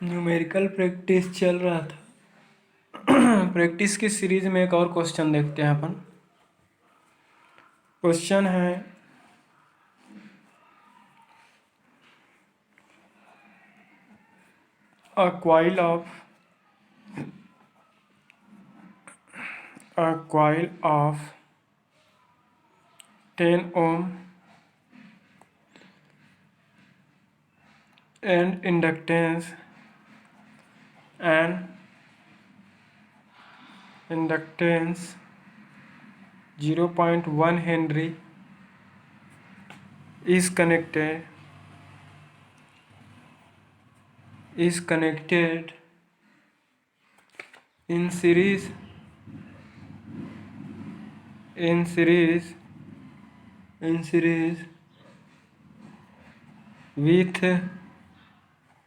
Numerical practice चल रहा था। प्रैक्टिस की सीरीज में एक और क्वेश्चन देखते हैं अपन। क्वेश्चन है a coil of 10 ohm and inductance 0.1 Henry is connected in series with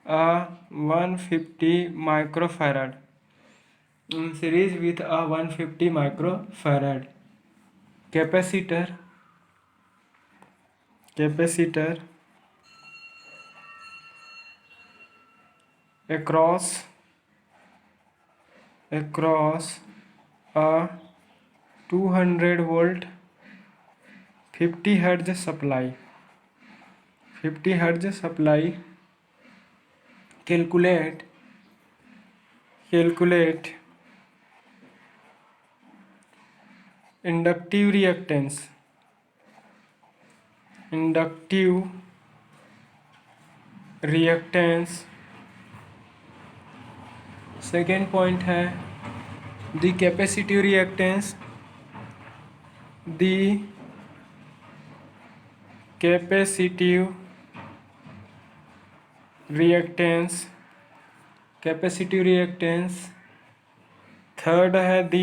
a 150 microfarad capacitor across a 200 volt 50 hertz supply. Calculate inductive reactance. Second point है द कैपेसिटिव रिएक्टेंस थर्ड है the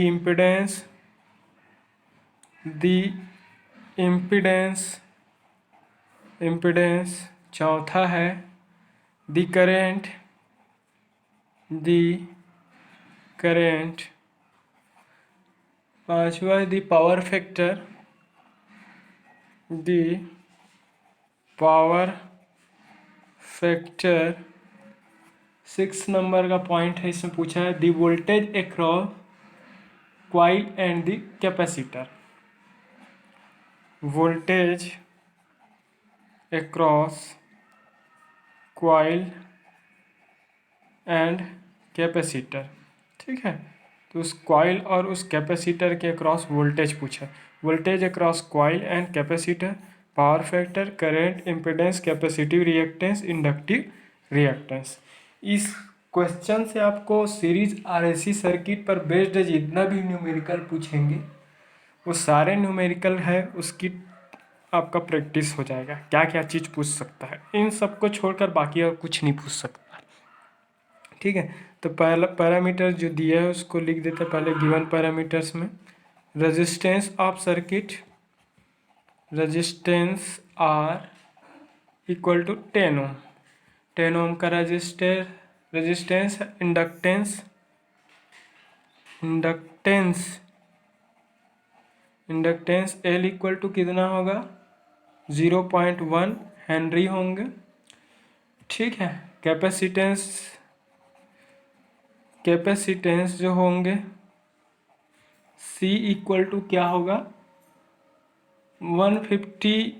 impedance चौथा है the current पांचवा है the power factor 6 number का point है, इसमें पूछा है the voltage across coil and the capacitor. Voltage across coil and capacitor. ठीक है, तो उस कॉइल और उस कैपेसिटर के अक्रॉस वोल्टेज पूछा. Voltage across coil and capacitor, power factor, current, impedance, capacitive reactance, inductive reactance. इस क्वेश्चन से आपको सीरीज आरएसी सर्किट पर बेस्ड जितना भी न्यूमेरिकल पूछेंगे वो सारे न्यूमेरिकल है, उसकी आपका प्रैक्टिस हो जाएगा. क्या क्या चीज़ पूछ सकता है, इन सबको छोड़कर बाकी और कुछ नहीं पूछ सकता. ठीक है, तो पहला पैरामीटर जो दिया है उसको लिख देते हैं पहले. गिवन पैरामीटर्स में resistance of circuit, resistance R equal to 10 ohm. 10 ohm का resistance. Inductance L equal to कितना होगा 0.1 हेनरी होंगे. ठीक है, कैपेसिटेंस जो होंगे C इक्वल टू क्या होगा 150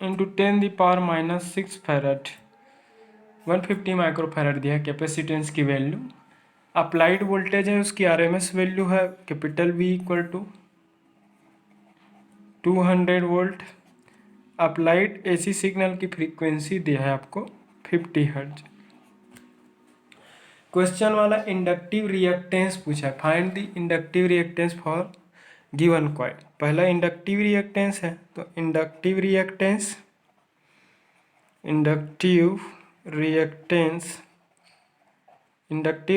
इंटू 10⁻⁻6 फैरड. 150 माइक्रोफैरड दिया है कैपेसिटेंस की वैल्यू. अप्लाइड वोल्टेज है, उसकी आरएमएस वैल्यू है capital V equal to 200 volt. Applied AC signal की फ्रीक्वेंसी दिया है आपको 50 हर्ट्ज. क्वेश्चन वाला इंडक्टिव रिएक्टेंस पूछा है. Find the inductive reactance for given coil. पहला इंडक्टिव रिएक्टेंस है, तो इंडक्टिव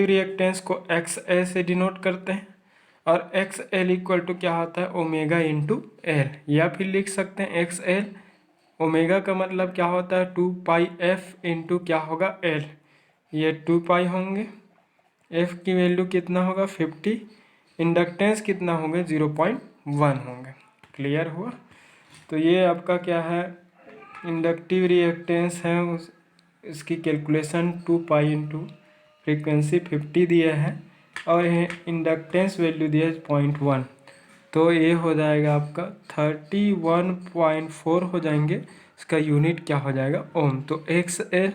रिएक्टेंस को XL से डिनोट करते हैं और XL इक्वल टू क्या होता है ओमेगा इंटू एल, या फिर लिख सकते हैं XL. ओमेगा का मतलब क्या होता है 2πf इंटू क्या होगा L, ये 2π होंगे. F की वैल्यू कितना होगा 50. इंडक्टेंस कितना होंगे 0.1 होंगे. क्लियर हुआ. तो ये आपका क्या है इंडक्टिव रिएक्टेंस है, इसकी कैलकुलेशन 2 पाई इंटू फ्रीक्वेंसी 50 दिया है और इंडक्टेंस वैल्यू दिया है 0.1, तो ये हो जाएगा आपका 31.4 हो जाएंगे। इसका यूनिट क्या हो जाएगा? ओम। तो एक्स एल,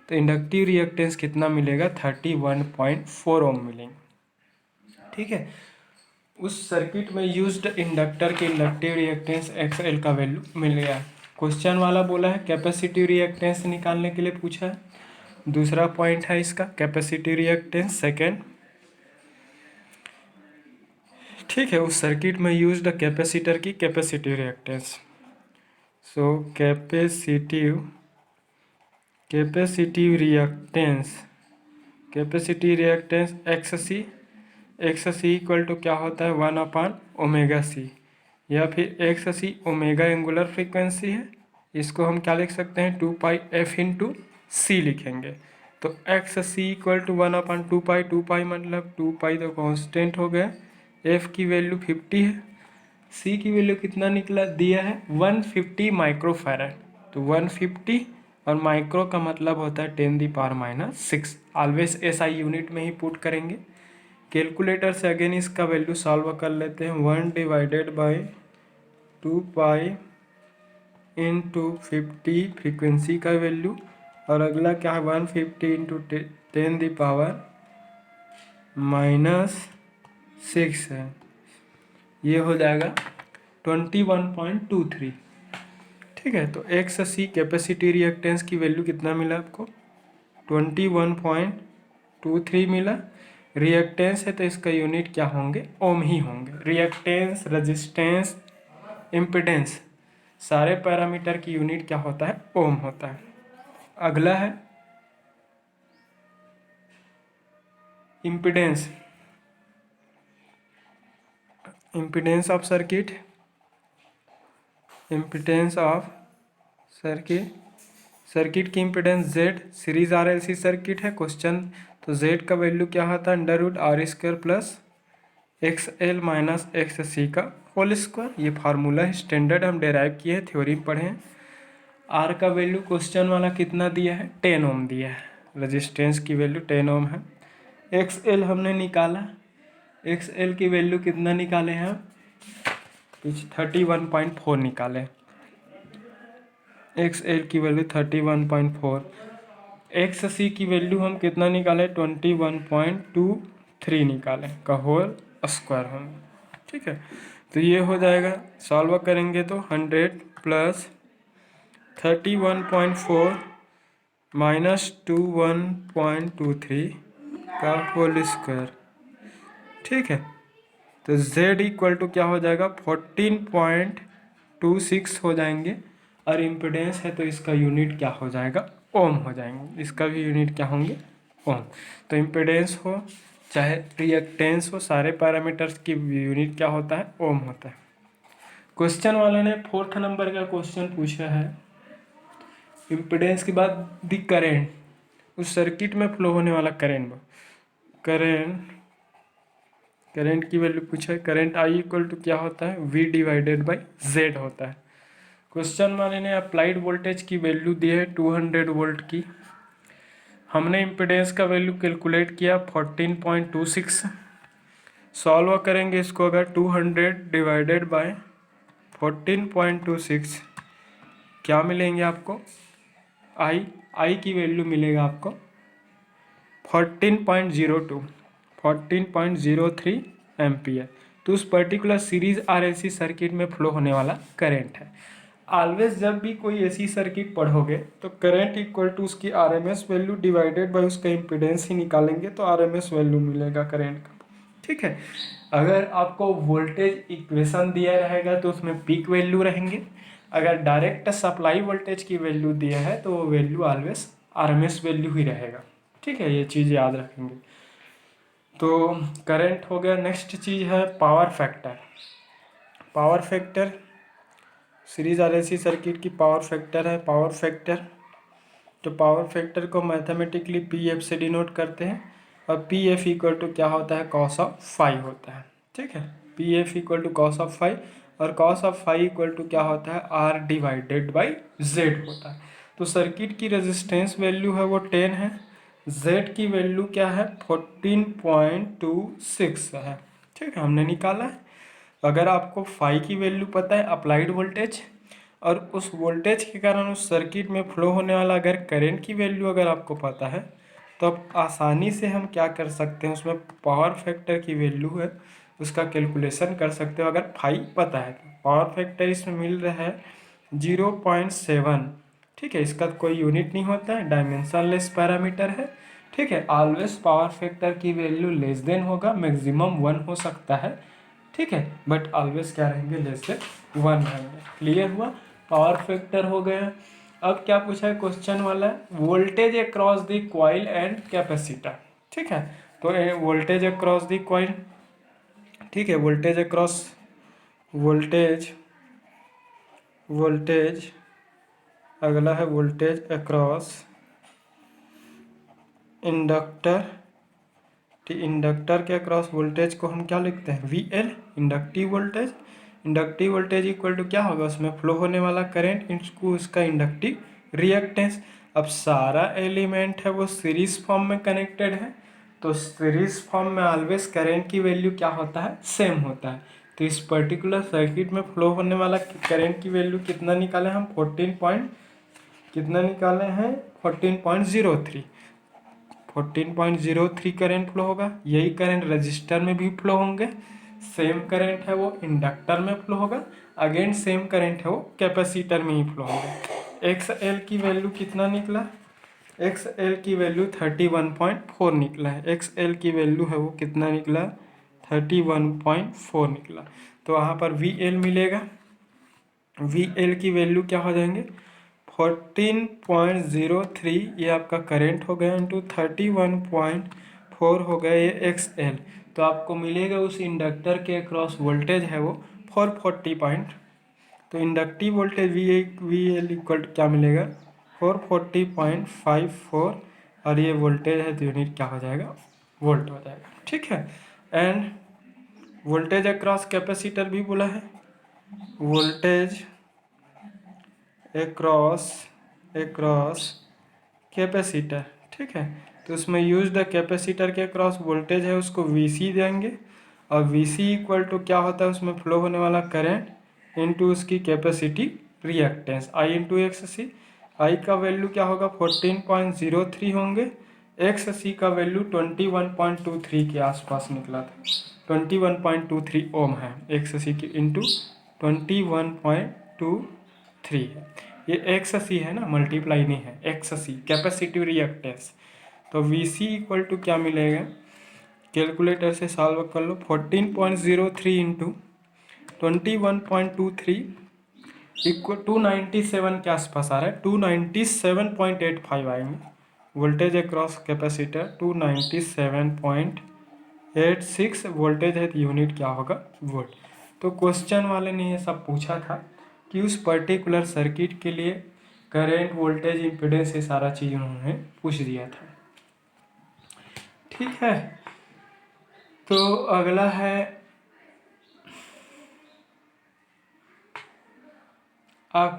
तो इंडक्टिव रिएक्टेंस कितना मिलेगा? 31.4 ओम मिलेंगे। ठीक है, उस सर्किट में यूज्ड इंडक्टर के इंडक्टिव रिएक्टेंस एक्स एल का वैल्यू मिल गया। क्वेश्चन वाला बोला है कैपेसिटिव रिएक्टेंस निकालने के लिए पूछा है। दूसरा पॉइंट है इसका कैपेसिटिव रिएक्टेंस सेकेंड। ठीक है, उस सर्किट में यूज्ड कैपेसिटर की capacitive reactance. So capacitive reactance X C equal to क्या होता है? 1/ओमेगा सी, या फिर X C omega angular frequency है, इसको हम क्या लिख सकते हैं? 2 पाई एफ इंटू सी लिखेंगे। तो एक्स सी इक्वल टू 1/2 पाई, 2 पाई मतलब 2 पाई तो कांस्टेंट हो गया, एफ की वैल्यू 50 है, सी की वैल्यू कितना निकला दिया है? 150 माइक्रोफैरड। तो 150 और माइक्रो का मतलब होता है 10⁻⁻⁶। ऑलवेज एसआई यूनिट में ही पुट करेंगे। कैलकुलेटर से अगेन इसका वैल्यू सॉल्व कर लेते हैं। 1/2 पाई इंटू 50 फ्रीक्वेंसी का वैल्यू, और अगला क्या है? 150 इंटू 10⁻⁻�6 है, ये हो जाएगा 21.23। ठीक है, तो एक्स सी कैपेसिटी रिएक्टेंस की वैल्यू कितना मिला आपको? 21.23 मिला। रिएक्टेंस है तो इसका यूनिट क्या होंगे? ओम ही होंगे। रिएक्टेंस, रेजिस्टेंस, इम्पिडेंस, सारे पैरामीटर की यूनिट क्या होता है? ओम होता है। अगला है impedance. Impedance of circuit, circuit की impedance Z, series RLC circuit है क्वेश्चन, तो जेड का वैल्यू क्या होता है? √r² plus X L minus X C का होल स्क्वायर। ये फार्मूला है, स्टैंडर्ड हम डेराइव किए हैं, थ्योरी पढ़े हैं। आर का वैल्यू क्वेश्चन वाला कितना दिया है? 10 ओम दिया है, रेजिस्टेंस की वैल्यू 10 ओम है। एक्स एल हमने निकाला, एक्स एल की वैल्यू कितना निकाले हैं? 31.4 निकाले। एक्स एल की वैल्यू 31.4। एक्स सी की वैल्यू हम कितना निकाले? 21.23 निकाले का होल स्क्वायर हम। ठीक है, तो ये हो जाएगा, सॉल्व करेंगे तो 100 प्लस 31.4 माइनस 21.23 का होल स्क्वायर। ठीक है, तो z इक्वल टू क्या हो जाएगा? 14.26 हो जाएंगे, और इम्पिडेंस है तो इसका यूनिट क्या हो जाएगा? ओम हो जाएंगे। इसका भी यूनिट क्या होंगे? ओम। तो इम्पिडेंस हो चाहे रिएक्टेंस हो, सारे पैरामीटर्स की यूनिट क्या होता है? ओम होता है। क्वेश्चन वाले ने 4th नंबर का क्वेश्चन पूछा है, इम्पिडेंस के बाद दी करेंट, उस सर्किट में फ्लो होने वाला करंट की वैल्यू पूछा है। करंट आई इक्वल टू क्या होता है? V/Z होता है। क्वेश्चन वाले ने अप्लाइड वोल्टेज की वैल्यू दी है 200 वोल्ट की। हमने इम्पिडेंस का वैल्यू कैलकुलेट किया 14.26। सॉल्व करेंगे इसको, अगर 200 डिवाइडेड बाय 14.26 क्या मिलेंगे आपको? आई की वैल्यू मिलेगा आपको 14.03 एम्पियर। तो उस पर्टिकुलर सीरीज आरएलसी सर्किट में फ्लो होने वाला करंट है। ऑलवेज जब भी कोई ऐसी सर्किट पढ़ोगे तो करंट इक्वल टू उसकी आरएमएस वैल्यू डिवाइडेड बाय उसका इम्पिडेंस ही निकालेंगे तो आरएमएस वैल्यू मिलेगा करंट का। ठीक है, अगर आपको वोल्टेज इक्वेशन दिया रहेगा तो उसमें पीक वैल्यू रहेंगे। अगर डायरेक्ट सप्लाई वोल्टेज की वैल्यू दिया है तो वो वैल्यू ऑलवेज आरएमएस वैल्यू ही रहेगा। ठीक है, ये चीज़ याद रखेंगे। तो करंट हो गया। नेक्स्ट चीज़ है power factor. Power factor series RLC circuit की पावर फैक्टर है। पावर फैक्टर, तो पावर फैक्टर को मैथमेटिकली पीएफ से डिनोट करते हैं, और पीएफ इक्वल टू क्या होता है? कॉस ऑफ फाई होता है। ठीक है, PF equal to cos of phi, और cos of phi equal to क्या होता है? R/Z होता है। तो सर्किट की रेजिस्टेंस वैल्यू है वो 10 है, जेड की वैल्यू क्या है 14.26 है। ठीक है, हमने निकाला है। अगर आपको फाई की वैल्यू पता है अप्लाइड वोल्टेज, और उस वोल्टेज के कारण उस सर्किट में फ्लो होने वाला अगर करंट की वैल्यू अगर आपको पता है, तो आप आसानी से हम क्या कर सकते हैं, उसमें पावर फैक्टर की वैल्यू है उसका कैलकुलेशन कर सकते हो। अगर फाई पता है तो पावर फैक्टर इसमें मिल रहा है 0.7। ठीक है, इसका कोई यूनिट नहीं होता है, डायमेंशनलेस पैरामीटर है। ठीक है, ऑलवेज पावर फैक्टर की वैल्यू लेस देन होगा, मैक्सिमम 1 हो सकता है। ठीक है, बट ऑलवेज क्या रहेंगे, लेस देन 1 रहेंगे। क्लियर हुआ, पावर फैक्टर हो गया। अब क्या पूछा है क्वेश्चन वाला, voltage across the coil and capacitor. ठीक है, तो वोल्टेज अक्रॉस द कॉइल, ठीक है, वोल्टेज अक्रॉस, वोल्टेज वोल्टेज अगला है वोल्टेज अक्रॉस इंडक्टर। इंडक्टर के अक्रॉस वोल्टेज को हम क्या लिखते हैं, V L, inductive voltage. Inductive voltage equal to क्या होगा, उसमें फ्लो होने वाला करंट इंटू उसका इंडक्टिव रिएक्टेंस। अब सारा एलिमेंट है वो सीरीज फॉर्म में कनेक्टेड है, तो सीरीज फॉर्म में ऑलवेज करंट की वैल्यू क्या होता है, सेम होता है। तो इस पर्टिकुलर सर्किट में फ्लो होने वाला करंट की वैल्यू कितना निकाले हम, 14 पॉइंट कितना निकाले हैं, 14.03। 14.03 करंट फ्लो होगा। यही करंट रजिस्टर में भी फ्लो होंगे, सेम करंट है वो इंडक्टर में फ्लो होगा, अगेन सेम करंट है वो कैपेसिटर में ही फ्लो होगा। एक्स एल की वैल्यू कितना निकला, एक्स एल की वैल्यू 31.4 निकला है। एक्स एल की वैल्यू है वो कितना निकला, 31.4 निकला। तो वहाँ पर वी एल मिलेगा, वी एल की वैल्यू क्या हो जाएंगे, 14.03 ये आपका करंट हो गया, इंटू 31.4 हो गया ये एक्स एल। तो आपको मिलेगा उस इंडक्टर के अक्रॉस वोल्टेज है वो 440 पॉइंट। तो inductive voltage V L equal क्या मिलेगा, 440.54, और ये वोल्टेज है तो यूनिट क्या हो जाएगा, वोल्ट हो जाएगा। ठीक है, एंड वोल्टेज अक्रॉस कैपेसिटर भी बोला है, वोल्टेज एक्रॉस कैपेसिटर। ठीक है, तो उसमें यूज द कैपेसिटर के अक्रॉस वोल्टेज है उसको वी सी देंगे, और वी सी इक्वल टू क्या होता है, उसमें फ्लो होने वाला करंट इंटू उसकी कैपेसिटी रिएक्टेंस आई इंटू एक्स सी। आई का वैल्यू क्या होगा, 14.03 होंगे, एक्स सी का वैल्यू 21.23 के आसपास निकला था, 21.23 ओम है एक्स सी की, इंटू 21.23 है। ये एक्स सी है ना, मल्टीप्लाई नहीं है, एक्स सी कैपेसिटिव रिएक्टेंस। तो वी सी इक्वल टू क्या मिलेगा, कैलकुलेटर से सॉल्व कर लो, 14.03 इंटू 21.23 इक्वल 297 के आसपास आ रहा है, 297.85 आएंगे। वोल्टेज अक्रॉस कैपेसिटर 297.86 वोल्टेज है, तो यूनिट क्या होगा, वोल्ट। तो क्वेश्चन वाले ने ये सब पूछा था कि उस पर्टिकुलर सर्किट के लिए करेंट, वोल्टेज, इम्पीडेंस, ये सारा चीज़ उन्होंने पूछ दिया था। ठीक है, तो अगला है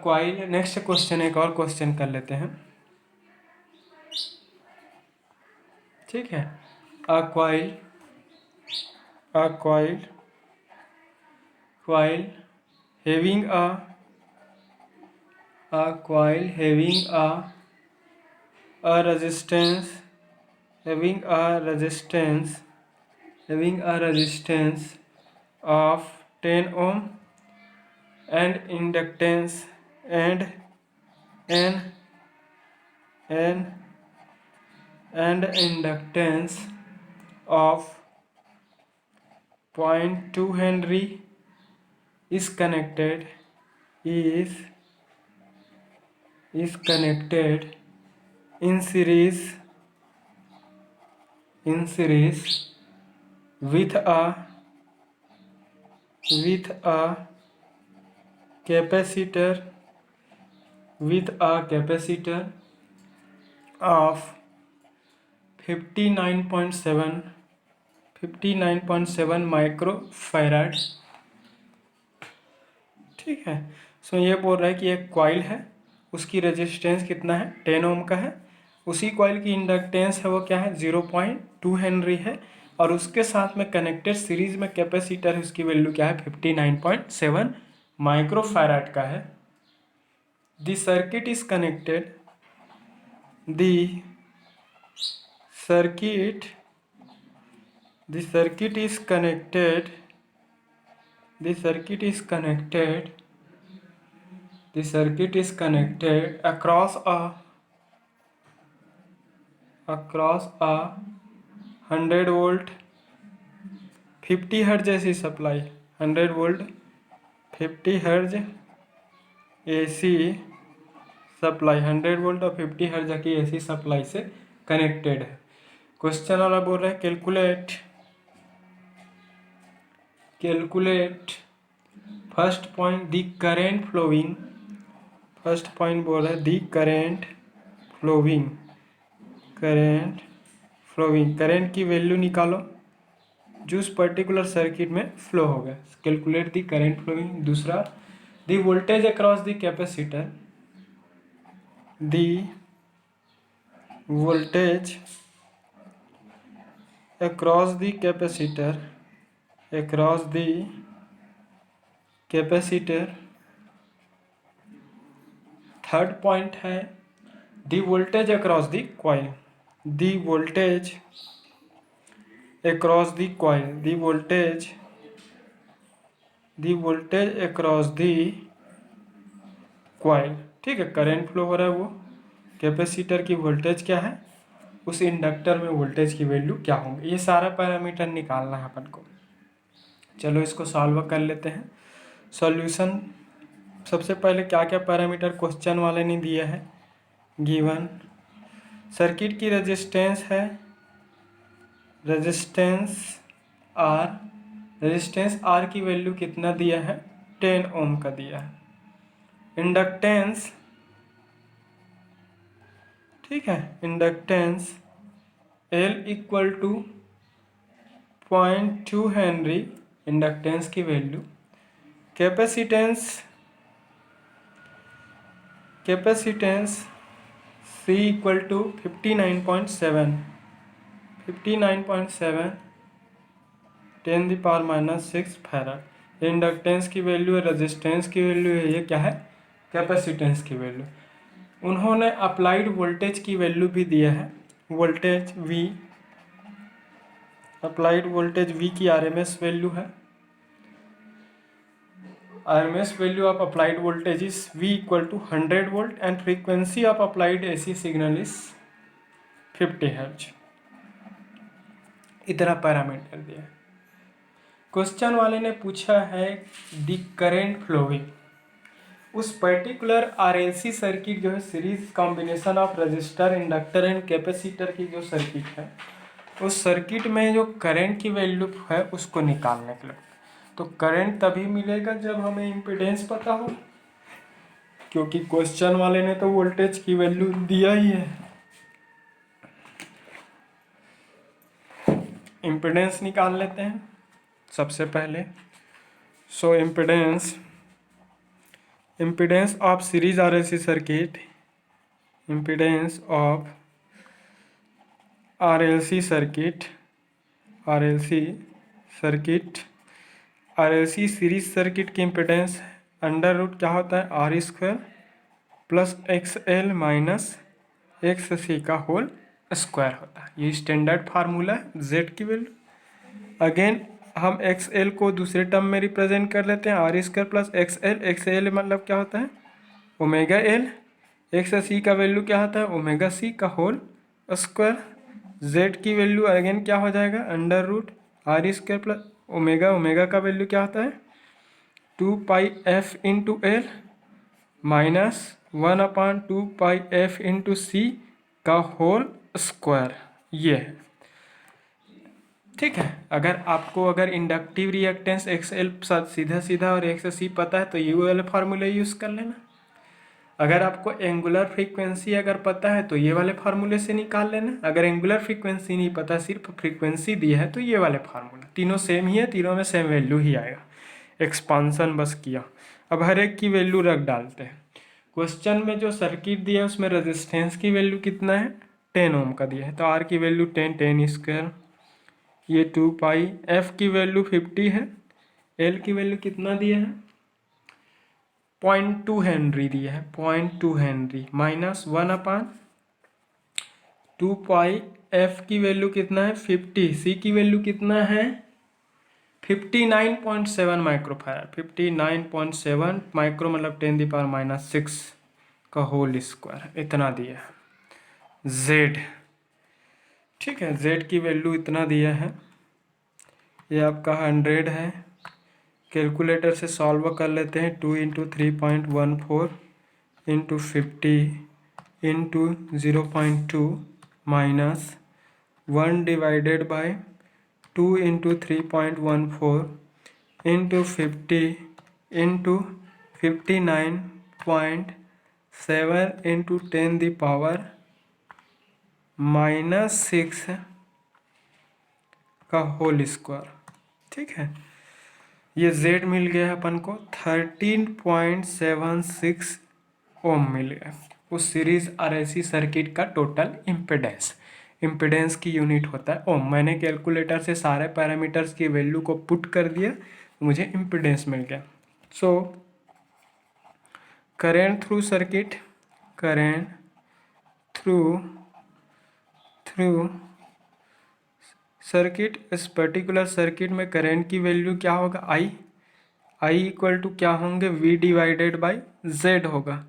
कॉइल। नेक्स्ट क्वेश्चन, एक और क्वेश्चन कर लेते हैं। ठीक है, a coil coil having a coil having a resistance of 10 ohm and inductance and inductance of 0.2 Henry is connected in series with a capacitor of 59.7 microfarad. ठीक है, सो ये बोल रहा है कि एक कॉइल है, उसकी रेजिस्टेंस कितना है, 10 ओम का है। उसी कॉइल की इंडक्टेंस है वो क्या है, 0.2 हेनरी है। और उसके साथ में कनेक्टेड सीरीज में कैपेसिटर है, उसकी वैल्यू क्या है, 59.7 माइक्रोफैराड का है। The circuit is connected, the circuit the circuit is connected the circuit is connected the circuit is connected across a 100 volt 50 हर्ज ऐसी सप्लाई, 100 वोल्ट 50 हर्ज एसी सप्लाई, 100 वोल्ट और 50 हर्ज की एसी सप्लाई से कनेक्टेड है। Question वाला बोल रहा है calculate first point the current flowing, first point बोल रहा है द करेंट फ्लोइंग करेंट की वैल्यू निकालो जो उस पर्टिकुलर सर्किट में फ्लो होगा। Calculate the current flowing. दूसरा the voltage across the capacitor, the voltage across the capacitor। Third point है the voltage across the coil, the voltage across the coil, the voltage across the coil. ठीक है, current flow हो रहा है वो, capacitor की voltage क्या है, उस इंडक्टर में वोल्टेज की वैल्यू क्या होंगे, ये सारा पैरामीटर निकालना है अपन को। चलो इसको सॉल्व कर लेते हैं। सॉल्यूशन, सबसे पहले क्या क्या पैरामीटर क्वेश्चन वाले ने दिया है, गिवन सर्किट की रेजिस्टेंस है, रेजिस्टेंस आर की वैल्यू कितना दिया है, 10 ओम का दिया है। इंडक्टेंस, ठीक है, inductance L equal to 0.2 henry, inductance की value. Capacitance C equal to 59.7 10⁻⁻6 farad. Inductance की वैल्यू है, रेजिस्टेंस की वैल्यू है, ये क्या है, कैपेसिटेंस की वैल्यू। उन्होंने अप्लाइड वोल्टेज की वैल्यू भी दिया है, voltage V, applied voltage V की RMS वैल्यू है, RMS value of applied voltage is V equal to 100 volt and frequency of applied AC signal is 50 Hz। इतना पैरामीटर दिया है। क्वेश्चन वाले ने पूछा है द करेंट फ्लोइंग, उस पर्टिकुलर RLC सर्किट जो है, series combination of register, inductor and capacitor की जो सर्किट है, उस सर्किट में जो करंट की वैल्यू है उसको निकालने के लिए। तो करंट तभी मिलेगा जब हमें इम्पीडेंस पता हो, क्योंकि क्वेश्चन वाले ने तो वोल्टेज की वैल्यू दिया ही है। इम्पीडेंस निकाल लेते हैं सबसे पहले। So impedance of series RLC circuit, impedance of RLC series circuit की इम्पीडेंस अंडर रूट क्या होता है, R² plus XL minus XC का होल स्क्वायर होता है। ये स्टैंडर्ड फार्मूला है Z की वैल्यू। अगेन हम XL को दूसरे टर्म में रिप्रेजेंट कर लेते हैं, R² प्लस XL मतलब क्या होता है, ओमेगा L, XC का वैल्यू क्या होता है, ओमेगा C का होल स्क्वायर। Z की वैल्यू अगेन क्या हो जाएगा, under root R² plus omega का वैल्यू क्या होता है, 2πf into L minus 1/2πf into C का होल स्क्वायर। ये है, ठीक है। अगर इंडक्टिव रिएक्टेंस XL सीधा और XC पता है तो ये वाले फार्मूले यूज़ कर लेना। अगर आपको एंगुलर फ्रीक्वेंसी अगर पता है तो ये वाले फार्मूले से निकाल लेना। अगर एंगुलर फ्रीक्वेंसी नहीं पता, सिर्फ फ्रीक्वेंसी दी है, तो ये वाले फार्मूला, तीनों सेम ही है, तीनों में सेम वैल्यू ही आएगा, एक्सपांसन बस किया। अब हर एक की वैल्यू रख डालते हैं। क्वेश्चन में जो सर्किट दिया है उसमें रेजिस्टेंस की वैल्यू कितना है, 10 ओम का दिया है, तो आर की वैल्यू 10 स्क्वायर, ये 2 पाई, एफ की वैल्यू 50 है, एल की वैल्यू कितना दिया है 0.2 हेनरी दिया है, 0.2 हेनरी माइनस 1/2 पाई, एफ की वैल्यू कितना है 50, सी की वैल्यू कितना है 59.7 माइक्रोफैराड, 59.7 माइक्रो मतलब 10⁻⁻6 का होल स्क्वायर, इतना दिया है। जेड, ठीक है, जेड की वैल्यू इतना दिया है, ये आपका 100 है। कैलकुलेटर से सॉल्व कर लेते हैं, 2 × 3.14 × 50 × 0.2 माइनस 1/2 × 3.14 × 50 × 59.7 × 10⁻⁻6 का होल स्क्वायर, ठीक है। ये Z मिल गया अपन को 13.76 ओम मिल गया, उस सीरीज RLC सर्किट का टोटल इम्पिडेंस, इम्पिडेंस की यूनिट होता है ओम। मैंने कैलकुलेटर से सारे पैरामीटर्स की वैल्यू को पुट कर दिया, मुझे इम्पिडेंस मिल गया। So current through circuit, current through circuit, इस पर्टिकुलर सर्किट में करेंट की वैल्यू क्या होगा आई इक्वल टू क्या होंगे V/Z होगा।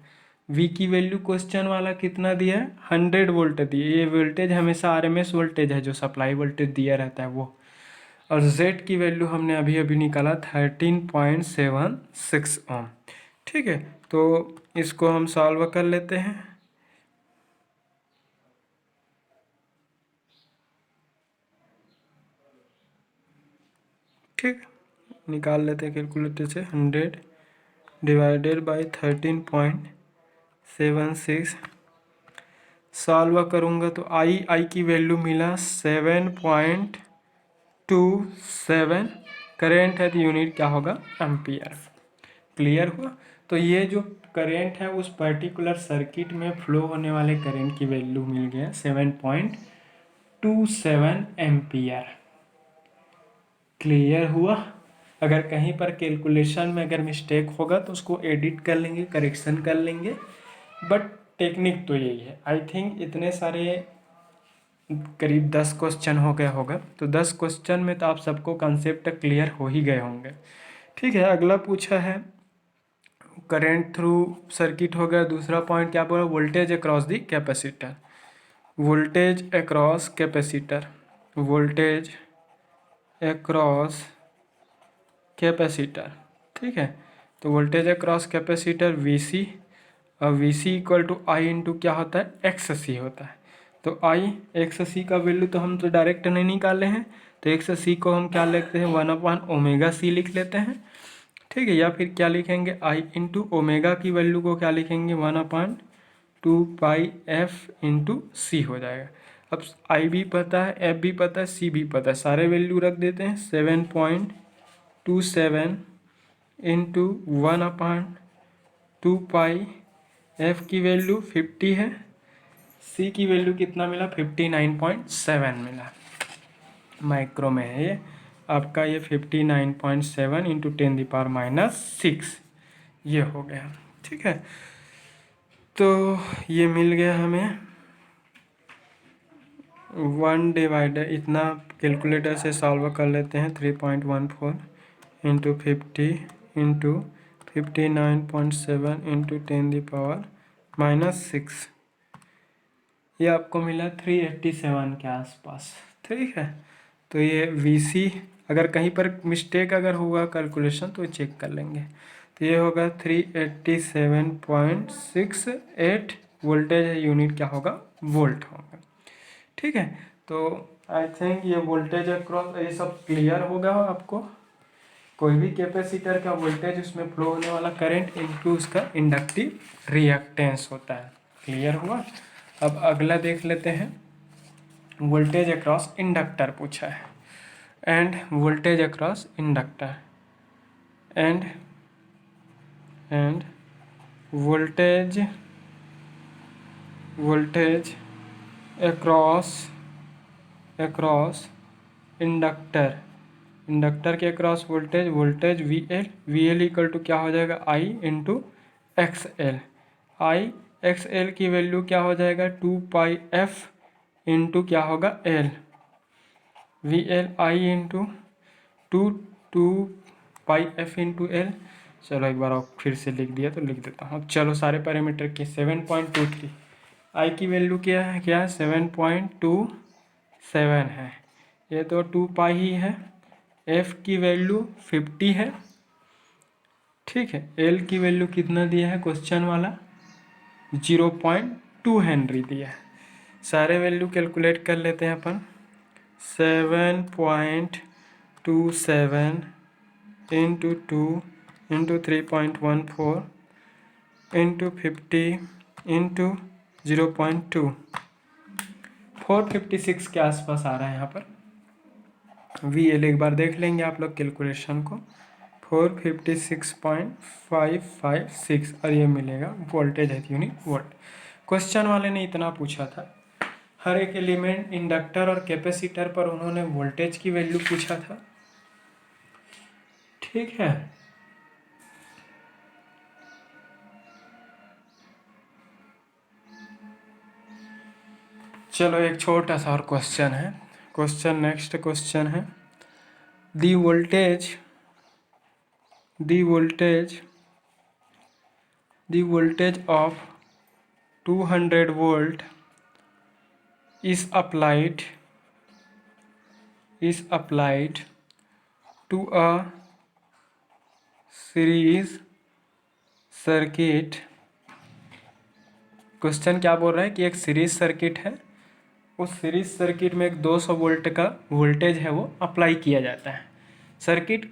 V की वैल्यू क्वेश्चन वाला कितना दिया है 100 वोल्ट दिए, ये वोल्टेज हमेशा RMS वोल्टेज है जो सप्लाई वोल्टेज दिया रहता है वो, और Z की वैल्यू हमने अभी अभी निकाला 13.76 ओम, ठीक है। तो इसको हम सॉल्व कर लेते हैं, ठीक, निकाल लेते हैं कैलकुलेटर से, 100 डिवाइडेड बाई 13.76, सॉल्व करूँगा तो आई की वैल्यू मिला 7.27, करेंट है तो यूनिट क्या होगा एम्पियर। क्लियर हुआ। तो ये जो करेंट है उस पर्टिकुलर सर्किट में फ्लो होने वाले करेंट की वैल्यू मिल गया 7.27 एम्पियर। क्लियर हुआ। अगर कहीं पर कैलकुलेशन में अगर मिस्टेक होगा तो उसको एडिट कर लेंगे, करेक्शन कर लेंगे, बट टेक्निक तो यही है। आई थिंक इतने सारे करीब 10 क्वेश्चन हो गया होगा, तो 10 क्वेश्चन में तो आप सबको कंसेप्ट क्लियर हो ही गए होंगे, ठीक है। अगला पूछा है करेंट थ्रू सर्किट हो गया, दूसरा पॉइंट क्या बोला voltage across the capacitor, voltage across capacitor, voltage across capacitor, ठीक है। तो वोल्टेज अक्रॉस कैपेसिटर VC, और VC equal to I into क्या होता है XC होता है। तो आई XC का वैल्यू तो हम तो डायरेक्ट नहीं निकाले हैं, तो XC को हम क्या लिखते हैं 1/ωc लिख लेते हैं, ठीक है। या फिर क्या लिखेंगे आई इंटू ओमेगा की वैल्यू को क्या लिखेंगे 1/2πf इंटू सी हो जाएगा। अब आई भी पता है, एफ भी पता है, सी भी पता है, सारे वैल्यू रख देते हैं 7.27 इंटू 1/2π, एफ की वैल्यू 50 है, सी की वैल्यू कितना मिला 59.7 मिला, माइक्रो में है ये आपका, ये 59.7 इंटू 10⁻⁻6 ये हो गया, ठीक है। तो ये मिल गया हमें 1 इतना, कैलकुलेटर से सॉल्व कर लेते हैं 3.14 इंटू 50 इंटू 59.7 इंटू 10⁻⁻6, ये आपको मिला 387 के आसपास, ठीक है। तो ये VC अगर कहीं पर मिस्टेक अगर हुआ कैलकुलेशन तो चेक कर लेंगे, तो ये होगा 387.68 वोल्टेज है, यूनिट क्या होगा वोल्ट होगा, ठीक है। तो आई थिंक ये वोल्टेज अक्रॉस ये सब क्लियर होगा आपको। कोई भी कैपेसिटर का वोल्टेज उसमें फ्लो होने वाला करंट इनटू उसका इंडक्टिव रिएक्टेंस होता है, क्लियर हुआ। अब अगला देख लेते हैं, वोल्टेज अक्रॉस इंडक्टर पूछा है, and voltage across inductor and voltage across inductor के across voltage V L equal to क्या हो जाएगा, I into X L. I X L की वैल्यू क्या हो जाएगा, 2πf इंटू क्या होगा, L. V L I into two pi F into L. चलो एक बार और फिर से लिख दिया तो लिख देता हूँ। चलो सारे पैरामीटर के 7.23, आई की वैल्यू क्या है, 7.27 है, ये तो 2 पाई ही है। एफ की वैल्यू 50 है, ठीक है। एल की वैल्यू कितना दिया है क्वेश्चन वाला, 0.2 हेनरी दिया है। सारे वैल्यू कैलकुलेट कर लेते हैं अपन। 7.27 इंटू 2 इंटू 3.14 इंटू 50 इंटू 0.2, 456 के आसपास आ रहा है यहाँ पर। वी एल एक बार देख लेंगे आप लोग कैलकुलेशन को, 456.556 और ये मिलेगा वोल्टेज है यूनिट वोल्ट। क्वेश्चन वाले ने इतना पूछा था, हर एक एलिमेंट इंडक्टर और कैपेसिटर पर उन्होंने वोल्टेज की वैल्यू पूछा था, ठीक है। चलो एक छोटा सा और क्वेश्चन है। नेक्स्ट क्वेश्चन है, दी voltage of 200 volt is applied to a series circuit. Question क्या बोल रहा है कि एक सीरीज सर्किट है, उस सीरीज सर्किट में एक 200 वोल्ट का वोल्टेज है वो अप्लाई किया जाता है। Circuit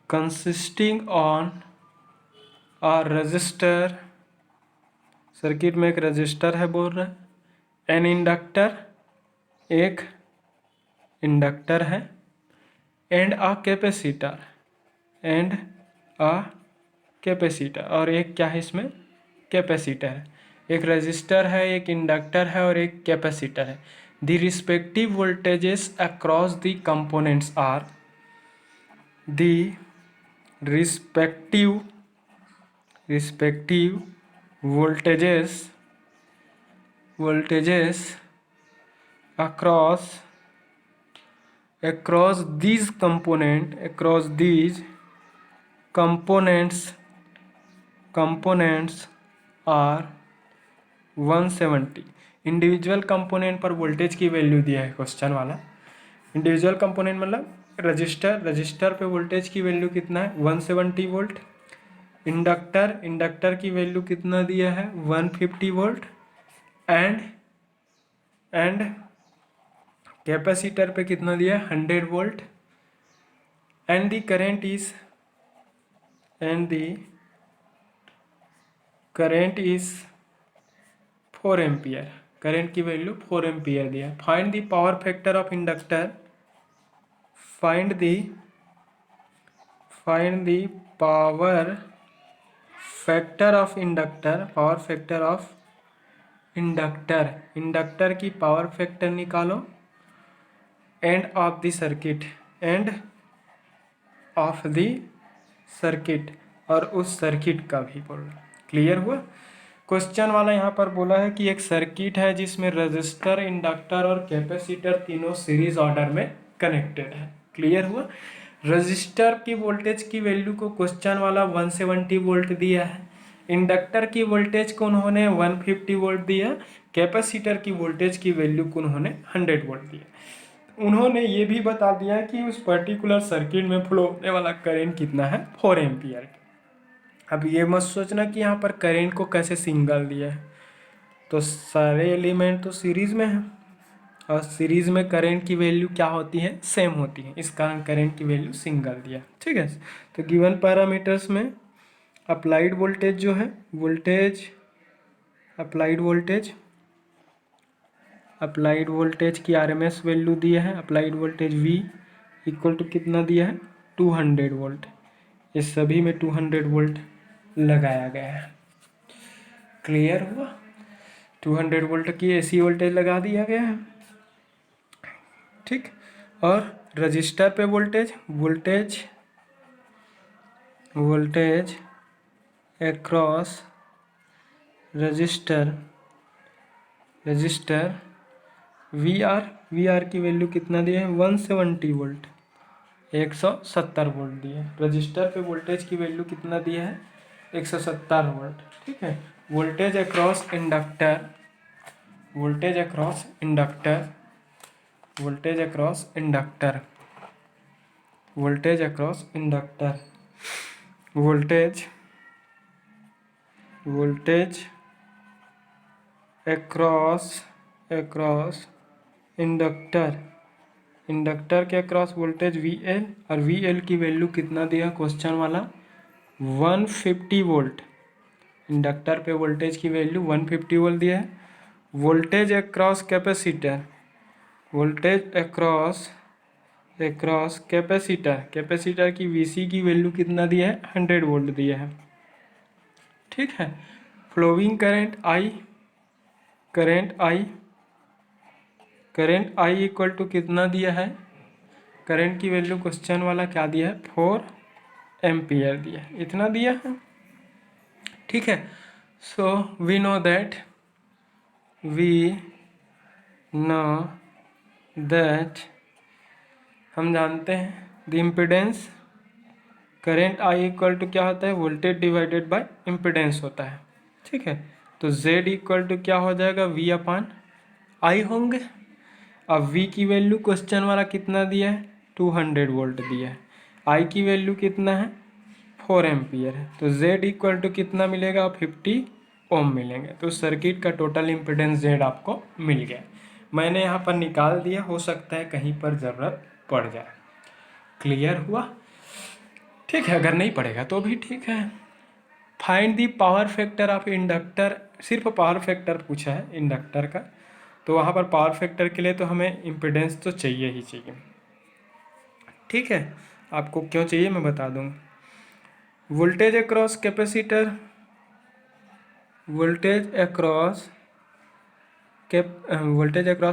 consisting on a resistor, circuit में एक रजिस्टर है बोल रहा है, एन इंडक्टर, एक इंडक्टर है, एंड अ कैपेसिटर, और एक क्या है इसमें, कैपेसिटर है। एक रजिस्टर है, एक इंडक्टर है और एक कैपेसिटर है। The respective voltages across the components are, the respective voltages across these components are 170। Individual component पर वोल्टेज की वैल्यू दिया है क्वेश्चन वाला। इंडिविजुअल कंपोनेंट मतलब रजिस्टर पे वोल्टेज की वैल्यू कितना है, 170 वोल्ट। इंडक्टर की वैल्यू कितना दिया है, 150 वोल्ट। एंड कैपेसिटर पे कितना दिया है, 100 volt. And the current is 4 ampere. Current की वैल्यू 4 एम्पियर दिया है। Find the power factor of inductor, find the power factor of inductor की पावर फैक्टर निकालो, एंड ऑफ द सर्किट, और उस सर्किट का भी बोलना। क्लियर हुआ। क्वेश्चन वाला यहाँ पर बोला है कि एक सर्किट है जिसमें रजिस्टर, इंडक्टर और कैपेसिटर तीनों सीरीज ऑर्डर में कनेक्टेड है। क्लियर हुआ। रजिस्टर की वोल्टेज की वैल्यू को क्वेश्चन वाला 170 वोल्ट दिया है, इंडक्टर की वोल्टेज को उन्होंने 150 वोल्ट दिया, कैपेसिटर की वोल्टेज की वैल्यू को उन्होंने 100 वोल्ट दिया। उन्होंने ये भी बता दिया कि उस पर्टिकुलर सर्किट में फ्लो होने वाला करंट कितना है, 4 एम्पियर। अब ये मत सोचना कि यहाँ पर करंट को कैसे सिंगल दिया है, तो सारे एलिमेंट तो सीरीज में है और सीरीज में करंट की वैल्यू क्या होती है, सेम होती है, इस कारण करंट की वैल्यू सिंगल दिया। ठीक है। तो गिवन पैरामीटर्स में अप्लाइड वोल्टेज जो है, अप्लाइड वोल्टेज की आरएमएस वैल्यू दिया है। Applied voltage V equal to कितना दिया है, 200 वोल्ट। इस सभी में 200 वोल्ट लगाया गया है। क्लियर हुआ? 200 वोल्ट की एसी वोल्टेज लगा दिया गया है। ठीक। और रजिस्टर पे voltage across resistor V R की वैल्यू कितना दिया है? 170 वोल्ट, 170 वोल्ट दिया है। रजिस्टर पे वोल्टेज की वैल्यू कितना दिया है? 170 वोल्ट। ठीक है। Voltage across inductor voltage across inductor inductor के अक्रॉस वोल्टेज वी एल, और वी एल की वैल्यू कितना दिया क्वेश्चन वाला? 150 वोल्ट। इंडक्टर पे वोल्टेज की वैल्यू 150 वोल्ट दिया है। वोल्टेज अक्रॉस कैपेसिटर की वीसी की वैल्यू कितना दिया है? 100 वोल्ट दिया है। ठीक है। Flowing current I equal to कितना दिया है? करंट की वैल्यू क्वेश्चन वाला क्या दिया है? 4 एम्पियर दिया है। इतना दिया है। ठीक है। सो वी नो दैट हम जानते हैं the impedance current I equal to क्या होता है? वोल्टेज डिवाइडेड बाय इम्पिडेंस होता है। ठीक है। तो Z इक्वल टू क्या हो जाएगा? V अपान आई होंगे। अब V की वैल्यू क्वेश्चन वाला कितना दिया है? 200 वोल्ट दिया है। I की वैल्यू कितना है? 4 एम्पियर है। तो Z इक्वल टू कितना मिलेगा? 50 ओम मिलेंगे। तो सर्किट का टोटल इम्पिडेंस Z आपको मिल गया। मैंने यहाँ पर निकाल दिया, हो सकता है कहीं पर ज़रूरत पड़ जाए। क्लियर हुआ? ठीक है। अगर नहीं पड़ेगा तो भी ठीक है। Find the power factor of inductor, सिर्फ पावर फैक्टर पूछा है इंडक्टर का, तो वहाँ पर पावर फैक्टर के लिए तो हमें इम्पिडेंस तो चाहिए ही चाहिए। ठीक है। आपको क्यों चाहिए मैं बता दूँ। वोल्टेज अक्रॉस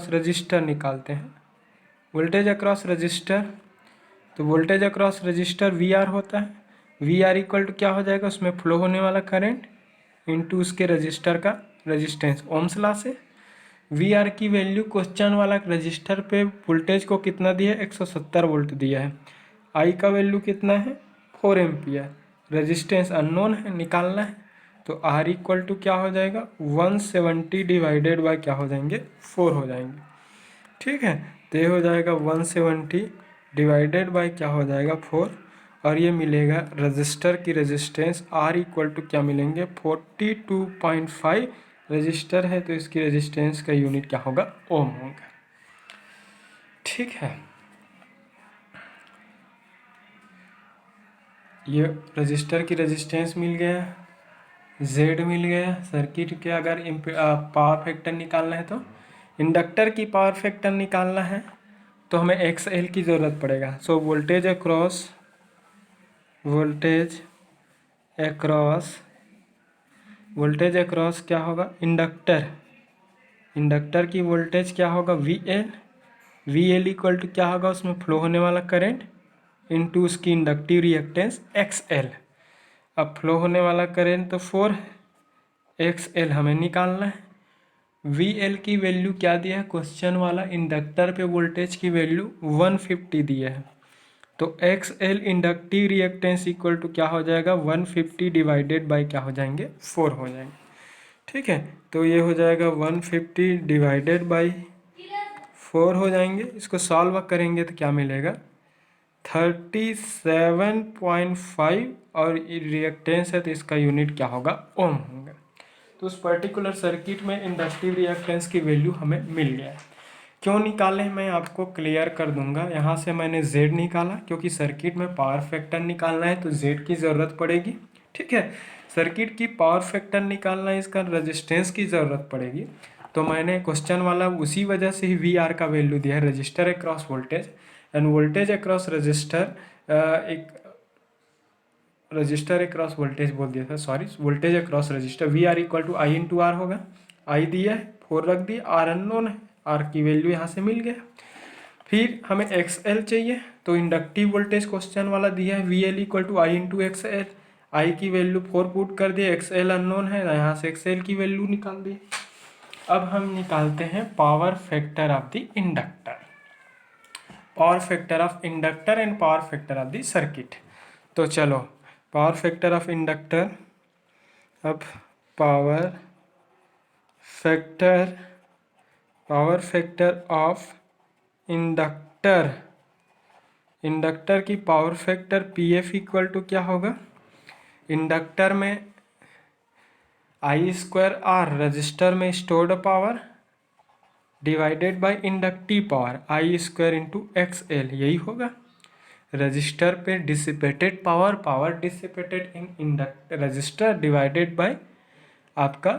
रजिस्टर निकालते हैं। वोल्टेज अक्रॉस रजिस्टर, तो voltage across resistor V R होता है। वी आर इक्वल टू क्या हो जाएगा? उसमें फ्लो होने वाला करंट इंटू उसके रजिस्टर का रेजिस्टेंस, ओम्स लॉ से। वी आर की वैल्यू क्वेश्चन वाला रजिस्टर पे वोल्टेज को कितना दिया है? 170 वोल्ट दिया है। आई का वैल्यू कितना है? 4 एम्पियर। रेजिस्टेंस अननोन है, निकालना है। तो आर इक्वल टू क्या हो जाएगा? 170 डिवाइडेड बाय क्या हो जाएंगे? 4 हो जाएंगे। ठीक है। तो ये हो जाएगा 170 डिवाइडेड बाय क्या हो जाएगा? 4। और ये मिलेगा रजिस्टर की रेजिस्टेंस आर इक्वल टू क्या मिलेंगे? 42.5। रजिस्टर है तो इसकी रेजिस्टेंस का यूनिट क्या होगा? ओम होगा। ठीक है। ये रजिस्टर की रेजिस्टेंस मिल गया, Z मिल गया। सर्किट के अगर पावर फैक्टर निकालना है तो इंडक्टर की पावर फैक्टर निकालना है तो हमें XL की ज़रूरत पड़ेगा। सो वोल्टेज अक्रॉस क्या होगा? इंडक्टर की वोल्टेज क्या होगा? वी एल इक्वल टू क्या होगा? उसमें फ्लो होने वाला करंट इनटू उसकी इंडक्टिव रिएक्टेंस XL। अब फ्लो होने वाला करंट तो 4, XL हमें निकालना है। वी एल की वैल्यू क्या दिया है क्वेश्चन वाला? इंडक्टर पे वोल्टेज की वैल्यू 150 दिया है। तो XL inductive reactance equal to क्या हो जाएगा? 150 डिवाइडेड बाय क्या हो जाएंगे? 4 हो जाएंगे। ठीक है। तो ये हो जाएगा 150 डिवाइडेड बाई 4 हो जाएंगे। इसको सॉल्व करेंगे तो क्या मिलेगा? 37.5, और रिएक्टेंस है तो इसका यूनिट क्या होगा? ओम होगा। तो उस पर्टिकुलर सर्किट में इंडक्टिव रिएक्टेंस की वैल्यू हमें मिल गया है। क्यों निकाले मैं आपको क्लियर कर दूंगा। यहाँ से मैंने Z निकाला क्योंकि सर्किट में पावर फैक्टर निकालना है तो Z की ज़रूरत पड़ेगी। ठीक है। सर्किट की पावर फैक्टर निकालना है, इसका रेजिस्टेंस की ज़रूरत पड़ेगी। तो मैंने क्वेश्चन वाला उसी वजह से ही VR का वैल्यू दिया है, resistor across voltage. And voltage across resistor एक रजिस्टर अक्रॉस वोल्टेज बोल दिया था, sorry, voltage across resistor, V R equal to I into R होगा। आई दिया है, 4 रख दिया, आर अननोन है, आर की वैल्यू यहाँ से मिल गया। फिर हमें एक्स एल चाहिए, तो इंडक्टिव वोल्टेज क्वेश्चन वाला दिया है, V L equal to I into X L. I की वैल्यू 4 पुट कर दिया, एक्स एल अननोन है, यहाँ से एक्स एल की वैल्यू निकाल दी। अब हम निकालते हैं power factor of the inductor, power factor of inductor and power factor of the circuit. तो चलो, पावर फैक्टर ऑफ इंडक्टर, अब power factor of inductor, inductor की power factor P F equal to क्या होगा, इंडक्टर में I square R, resistor में stored power divided by inductive power I square into X L, यही होगा। Resistor पे dissipated power, power dissipated in inductor resistor divided bye आपका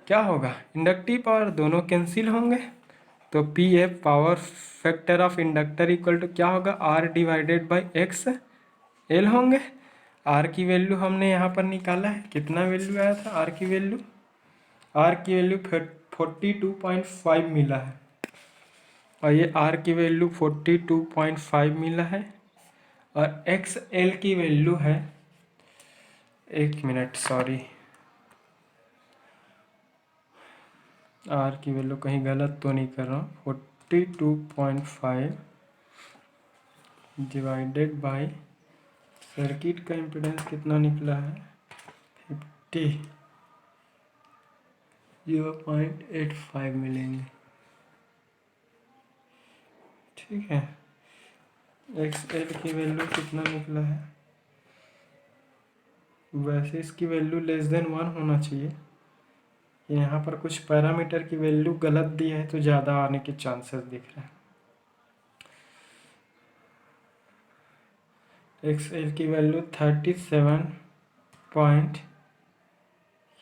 क्या होगा, इंडक्टिव पावर, दोनों कैंसिल होंगे। तो P F power factor of inductor equal to क्या होगा, R divided by X L होंगे। आर की वैल्यू हमने यहाँ पर निकाला है, कितना वैल्यू आया था आर की वैल्यू, आर की वैल्यू 42.5 मिला है, और ये आर की वैल्यू 42.5 मिला है, और एक्स एल की वैल्यू है, एक मिनट सॉरी, आर की वैल्यू कहीं गलत तो नहीं कर रहा हूँ, 42.5 डिवाइडेड बाय सर्किट का इम्पीडेंस कितना निकला है, 0.85 मिलेंगे, ठीक है। एक्स एल की वैल्यू कितना निकला है, वैसे इसकी वैल्यू लेस देन 1 होना चाहिए, यहाँ पर कुछ पैरामीटर की वैल्यू गलत दी है तो ज़्यादा आने के चांसेस दिख रहे हैं। एक्स एल की वैल्यू 37 पॉइंट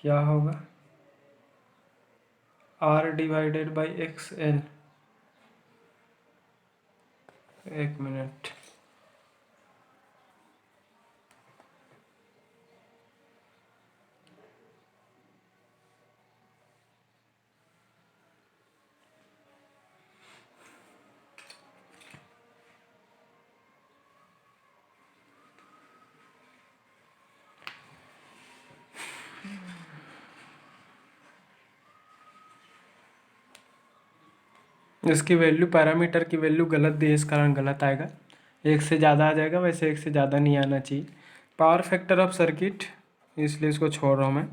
क्या होगा, R divided by X L, एक मिनट, इसकी वैल्यू पैरामीटर की वैल्यू गलत दी है, इस कारण गलत आएगा, एक से ज़्यादा आ जाएगा, वैसे एक से ज़्यादा नहीं आना चाहिए। पावर फैक्टर ऑफ सर्किट, इसलिए इसको छोड़ रहा हूँ मैं।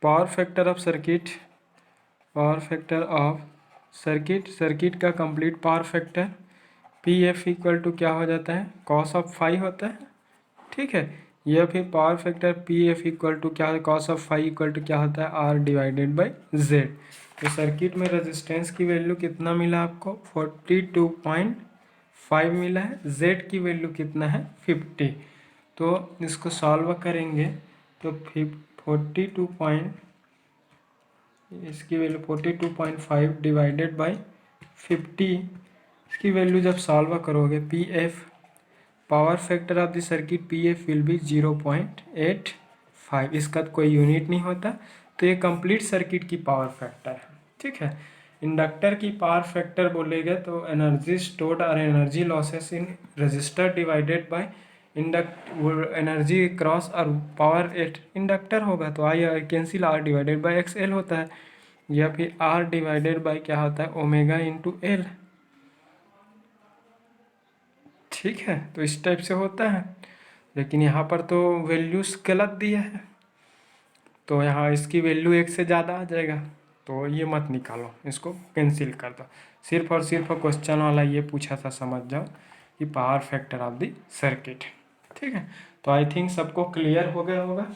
Power factor of circuit, power factor of circuit, circuit का complete power factor P F equal to क्या हो जाता है, कॉस ऑफ फाई होता है, ठीक है। यह फिर power factor P F equal to क्या है, cos of phi equal to क्या होता है, आर डिवाइडेड बाई जेड। तो सर्किट में रेजिस्टेंस की वैल्यू कितना मिला आपको, 42.5 मिला है, जेड की वैल्यू कितना है, 50। तो इसको सॉल्व करेंगे तो 42 इसकी वैल्यू 42.5 डिवाइडेड बाई 50, इसकी वैल्यू जब सॉल्व करोगे P F power factor of the circuit P F will be 0.85, इसका कोई यूनिट नहीं होता, तो ये कंप्लीट सर्किट की पावर फैक्टर है, ठीक है। इंडक्टर की पावर फैक्टर बोलेगा तो एनर्जी स्टोर्ड और energy losses in resistor divided by induct energy cross और पावर एट इंडक्टर होगा, तो I cancel, R divided by X L होता है, या फिर आर डिवाइडेड बाय क्या होता है, ओमेगा इंटू एल, ठीक है। तो इस टाइप से होता है, लेकिन यहाँ पर तो वैल्यूज गलत दिया है, तो यहाँ इसकी वैल्यू एक से ज़्यादा आ जाएगा, तो ये मत निकालो, इसको कैंसिल कर दो। सिर्फ और सिर्फ क्वेश्चन वाला ये पूछा था, समझ जाओ कि power factor of the circuit, ठीक है। तो आई थिंक सबको क्लियर हो गया होगा।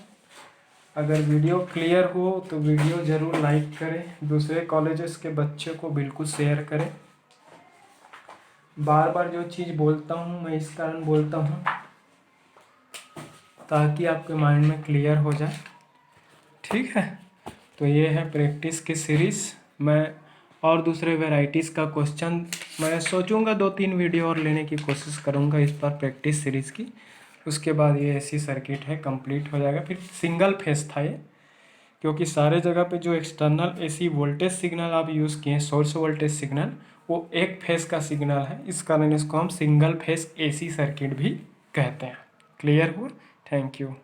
अगर वीडियो क्लियर हो तो वीडियो ज़रूर लाइक करें, दूसरे कॉलेजेस के बच्चों को बिल्कुल शेयर करें। बार बार जो चीज़ बोलता हूँ मैं इस कारण बोलता हूँ ताकि आपके माइंड में क्लियर हो जाए, ठीक है। तो ये है प्रैक्टिस की सीरीज़, मैं और दूसरे वेराइटीज़ का क्वेश्चन मैं सोचूंगा 2-3 वीडियो और लेने की कोशिश करूंगा इस पर प्रैक्टिस सीरीज़ की। उसके बाद ये एसी सर्किट है कंप्लीट हो जाएगा। फिर सिंगल फेस था ये, क्योंकि सारे जगह पे जो एक्सटर्नल एसी वोल्टेज सिग्नल आप यूज़ किए सोर्स वोल्टेज सिग्नल, वो एक फेस का सिग्नल है, इस कारण इसको हम सिंगल फेस एसी सर्किट भी कहते हैं। क्लियर हुआ? Thank you.